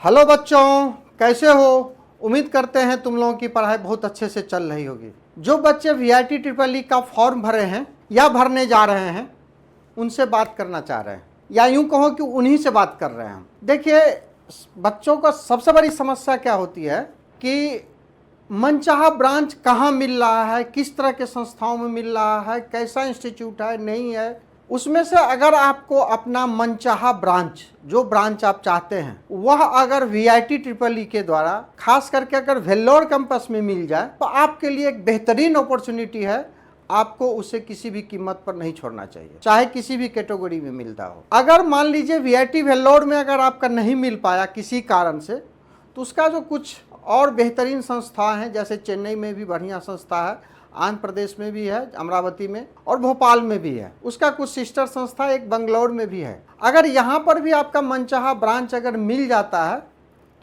Hello बच्चों, कैसे हो। उम्मीद करते हैं तुम लोगों की पढ़ाई बहुत अच्छे से चल रही होगी। जो बच्चे वीआईटी ट्रिपल ई का फॉर्म भरे हैं या भरने जा रहे हैं उनसे बात करना चाह रहे हैं, या यूं कहो कि उन्हीं से बात कर रहे हैं। देखिए, बच्चों का सबसे बड़ी समस्या क्या होती है कि मनचाहा ब्रांच कहाँ मिल रहा है, किस तरह के संस्थाओं में मिल रहा है, कैसा इंस्टीट्यूट है, नहीं है। उसमें से अगर आपको अपना मनचाहा ब्रांच, जो ब्रांच आप चाहते हैं, वह अगर वीआईटी ट्रिपल ई के द्वारा खास करके अगर वेल्लोर कैंपस में मिल जाए तो आपके लिए एक बेहतरीन अपॉर्चुनिटी है। आपको उसे किसी भी कीमत पर नहीं छोड़ना चाहिए, चाहे किसी भी कैटेगरी में मिलता हो। अगर मान लीजिए वीआईटी वेल्लोर में अगर आपका नहीं मिल पाया किसी कारण से, तो उसका जो कुछ और बेहतरीन संस्था हैं, जैसे चेन्नई में भी बढ़िया संस्था है, आंध्र प्रदेश में भी है, अमरावती में, और भोपाल में भी है। उसका कुछ सिस्टर संस्था एक बंगलौर में भी है। अगर यहाँ पर भी आपका मनचाहा ब्रांच अगर मिल जाता है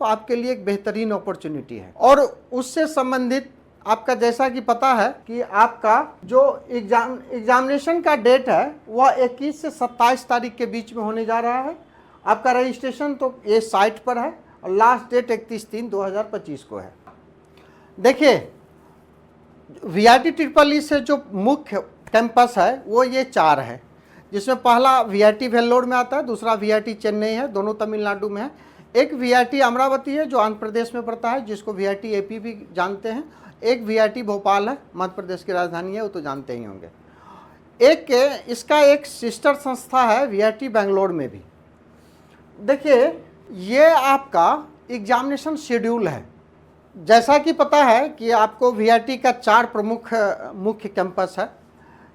तो आपके लिए एक बेहतरीन अपॉर्चुनिटी है। और उससे संबंधित आपका जैसा कि पता है कि आपका जो एग्जामिनेशन का डेट है वह 21 से 27 तारीख के बीच में होने जा रहा है। आपका रजिस्ट्रेशन तो ये साइट पर है और लास्ट डेट 31/3/2025 को है। देखिए, वीआईटी ट्रिपल ई से जो मुख्य कैंपस है वो ये 4 है, जिसमें पहला वीआईटी वेल्लोर में आता है, दूसरा वीआईटी चेन्नई है, दोनों तमिलनाडु में है। एक वीआईटी अमरावती है जो आंध्र प्रदेश में पड़ता है, जिसको वीआईटी एपी भी जानते हैं। एक वीआईटी भोपाल है, मध्य प्रदेश की राजधानी है, वो तो जानते ही होंगे। इसका एक सिस्टर संस्था है वीआईटी बेंगलोर में भी। देखिए, ये आपका एग्जामिनेशन शेड्यूल है। जैसा कि पता है कि आपको वीआईटी का 4 प्रमुख मुख्य कैंपस है,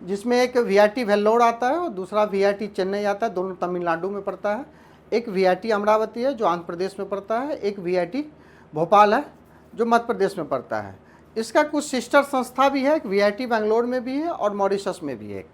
जिसमें एक वीआईटी वेल्लोर आता है और दूसरा वीआईटी चेन्नई आता है, दोनों तमिलनाडु में पड़ता है। एक वीआईटी अमरावती है जो आंध्र प्रदेश में पड़ता है। एक वीआईटी भोपाल है जो मध्य प्रदेश में पड़ता है। इसका कुछ सिस्टर संस्था भी है, एक वीआईटी बेंगलोर में भी है और मॉरिशस में भी है।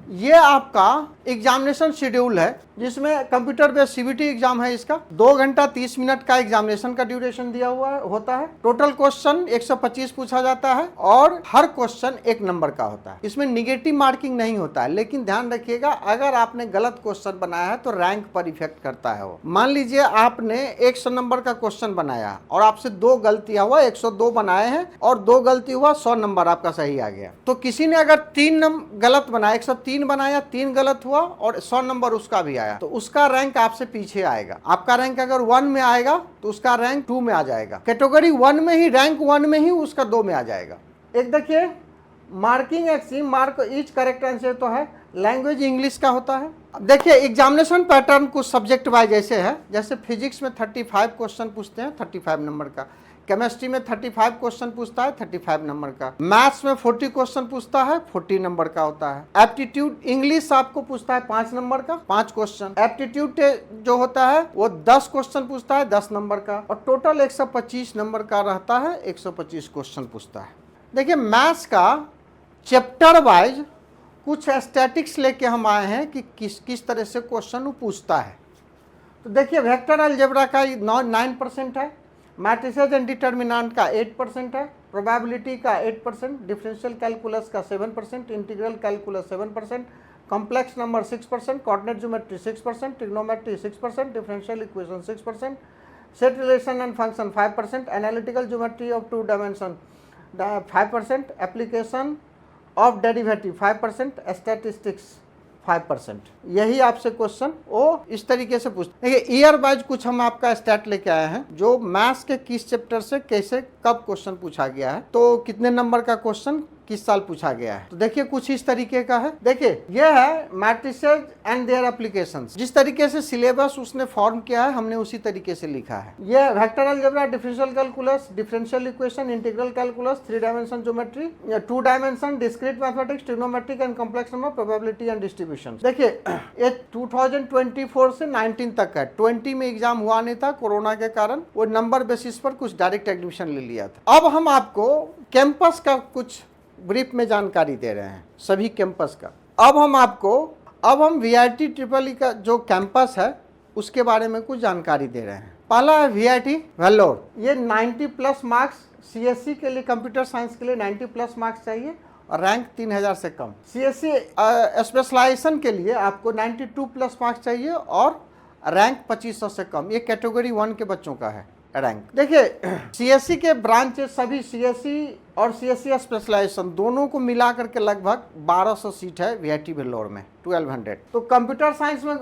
ये आपका एग्जामिनेशन शेड्यूल है, जिसमें कंप्यूटर बेस्ड सीबीटी एग्जाम है। इसका 2 घंटा 30 मिनट का एग्जामिनेशन का ड्यूरेशन दिया हुआ होता है। टोटल क्वेश्चन 125 पूछा जाता है और हर क्वेश्चन 1 नंबर का होता है। इसमें निगेटिव मार्किंग नहीं होता है, लेकिन ध्यान रखिएगा, अगर आपने गलत क्वेश्चन बनाया है तो रैंक पर इफेक्ट करता है वो। मान लीजिए आपने 100 नंबर का क्वेश्चन बनाया और आपसे 2 गलतियां हुआ, 102 बनाए हैं और 2 गलती हुआ, 100 नंबर आपका सही आ गया। तो किसी ने अगर 3 गलत बनाया, 103 बनाया, 3 गलत हुआ और 100 नंबर उसका भी आया, तो उसका रैंक आपसे पीछे आएगा। आपका रैंक अगर 1 में आएगा तो उसका रैंक 2 में आ जाएगा। कैटेगरी 1 में ही, रैंक 1 में ही उसका 2 में आ जाएगा। एक देखिए, marking Exim mark each correct answer तो है, लैंग्वेज इंग्लिश का होता है। देखिए, एग्जामिनेशन पैटर्न कुछ सब्जेक्ट वाइज ऐसे है, जैसे फिजिक्स में 35 क्वेश्चन पूछते हैं, 35 नंबर का। केमिस्ट्री में 35 क्वेश्चन पूछता है, 35 नंबर का। मैथ्स में 40 क्वेश्चन पूछता है, 40 नंबर का होता है। एप्टीट्यूड इंग्लिश आपको पूछता है 5 नंबर का, 5 क्वेश्चन। एप्टीट्यूड जो होता है वो 10 क्वेश्चन पूछता है, 10 नंबर का, और टोटल 125 नंबर का रहता है, 125 क्वेश्चन पूछता है। देखिए, मैथ्स का चैप्टर वाइज कुछ स्टैटिक्स लेके हम आए हैं कि किस तरह से क्वेश्चन वो पूछता है। तो देखिए, वेक्टर अलजेब्रा का 9% है, मैट्रिसेस एंड डिटर्मिनेंट का 8% है, प्रोबेबिलिटी का 8%, डिफरेंशियल कैलकुलस का 7%, integral calculus 7%, complex number 6%, coordinate geometry 6%, trigonometry 6%, differential equation 6%, set relation and function 5%, analytical geometry of 2 dimension 5%, application of derivative 5%, statistics 5%। यही आपसे क्वेश्चन वो इस तरीके से पूछते। देखिए, ईयर वाइज कुछ हम आपका स्टैट लेके आए हैं, जो मैथ्स के किस चैप्टर से कैसे कब क्वेश्चन पूछा गया है, तो कितने नंबर का क्वेश्चन किस साल पूछा गया है। तो देखिए, कुछ इस तरीके का है। देखिए, ये है मैट्रिसेस एंड देयर एप्लीकेशंस। जिस तरीके से सिलेबस उसने फॉर्म किया है, हमने उसी तरीके से लिखा है। ये vector algebra, differential calculus, differential equation, integral calculus, 3 dimension geometry, 2 dimension discrete mathematics, trigonometric and complex number, probability and distribution. देखिए, ये 2024 से 19 तक है। 20 में एग्जाम हुआ नहीं था कोरोना के कारण, वो नंबर बेसिस पर कुछ डायरेक्ट एडमिशन ले लिया था। अब हम आपको कैंपस का कुछ ब्रीफ में जानकारी दे रहे हैं, सभी कैंपस का। अब हम वीआईटी ट्रिपल ई का जो कैंपस है उसके बारे में कुछ जानकारी दे रहे हैं। पहला है वीआईटी वेल्लोर। ये 90+ मार्क्स, सीएससी के लिए, कंप्यूटर साइंस के लिए 90+ मार्क्स चाहिए और रैंक 3000 से कम। सीएससी स्पेशलाइजेशन के लिए आपको 92+ मार्क्स चाहिए और रैंक 2500 से कम, ये कैटेगरी 1 के बच्चों का है रैंक। देखिए सीएससी के ब्रांचेस सभी सीएससी और सीएससी स्पेशलाइजेशन दोनों को मिला करके लगभग 1200 सीट है वीआईटी वेल्लोर में, 1200। तो कंप्यूटर साइंस में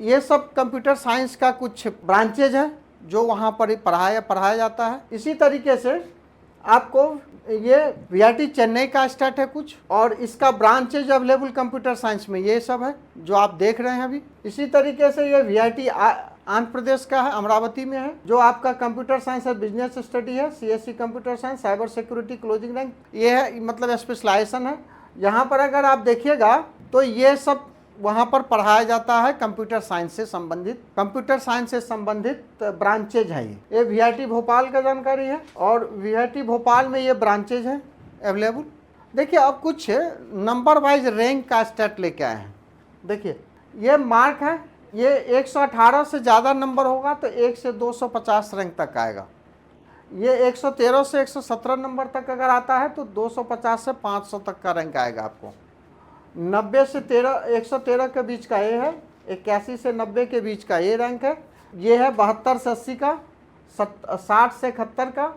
ये सब कंप्यूटर साइंस का कुछ ब्रांचेज है जो वहाँ पर पढ़ाया जाता है। इसी तरीके से आपको ये वीआईटी चेन्नई का स्टार्ट है कुछ, और इसका ब्रांचेज अवेलेबल कंप्यूटर साइंस में ये सब है जो आप देख रहे हैं अभी। इसी तरीके से ये वीआईटी आंध्र प्रदेश का है, अमरावती में है, जो आपका कंप्यूटर साइंस और बिजनेस स्टडी है। CSC computer science, cyber security closing rank, ये है मतलब स्पेशलाइजेशन है। यहाँ पर अगर आप देखिएगा तो ये सब वहाँ पर पढ़ाया जाता है कंप्यूटर साइंस से संबंधित ब्रांचेज है। ये वीआईटी भोपाल का जानकारी है, और वीआईटी भोपाल में ये ब्रांचेज है अवेलेबल। देखिए अब कुछ नंबर वाइज रैंक का स्टेट लेके आए हैं। देखिए ये मार्क है, ये 118 से ज़्यादा नंबर होगा तो 1 से 250 रैंक तक आएगा। ये 113 से 117 नंबर तक अगर आता है तो 250 से 500 तक का रैंक आएगा आपको। 90 से 113 के बीच का ये है, 81 से 90 के बीच का ये रैंक है। ये है 72 से 80 का, 60 से 71 का,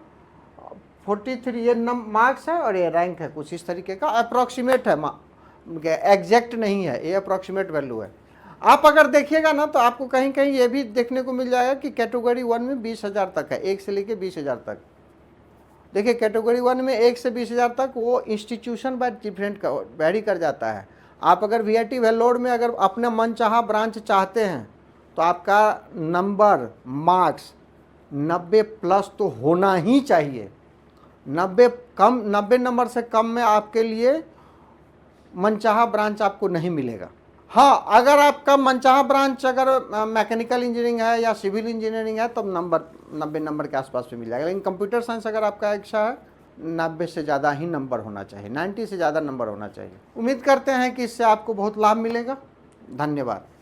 43 ये मार्क्स है, और ये रैंक है कुछ इस तरीके का। अप्रॉक्सीमेट है, एग्जैक्ट नहीं है, ये अप्रॉक्सीमेट वैल्यू है। आप अगर देखिएगा ना तो आपको कहीं कहीं ये भी देखने को मिल जाएगा कि कैटेगरी 1 में 20,000 तक है, 1 से लेके 20,000 तक। देखिए कैटेगरी 1 में 1 से 20,000 तक वो इंस्टीट्यूशन बाय डिफरेंट वेरी कर जाता है। आप अगर वीआईटी वेल्लोर में अगर अपने मन चाहा ब्रांच चाहते हैं तो आपका नंबर मार्क्स 90 प्लस तो होना ही चाहिए। 90 नंबर से कम में आपके लिए मनचाहा ब्रांच आपको नहीं मिलेगा। हाँ, अगर आपका मनचाहा ब्रांच अगर मैकेनिकल इंजीनियरिंग है या सिविल इंजीनियरिंग है तो 90 नंबर के आसपास पे मिल जाएगा। लेकिन कंप्यूटर साइंस अगर आपका इच्छा है 90 से ज़्यादा ही नंबर होना चाहिए, 90 से ज़्यादा नंबर होना चाहिए। उम्मीद करते हैं कि इससे आपको बहुत लाभ मिलेगा। धन्यवाद।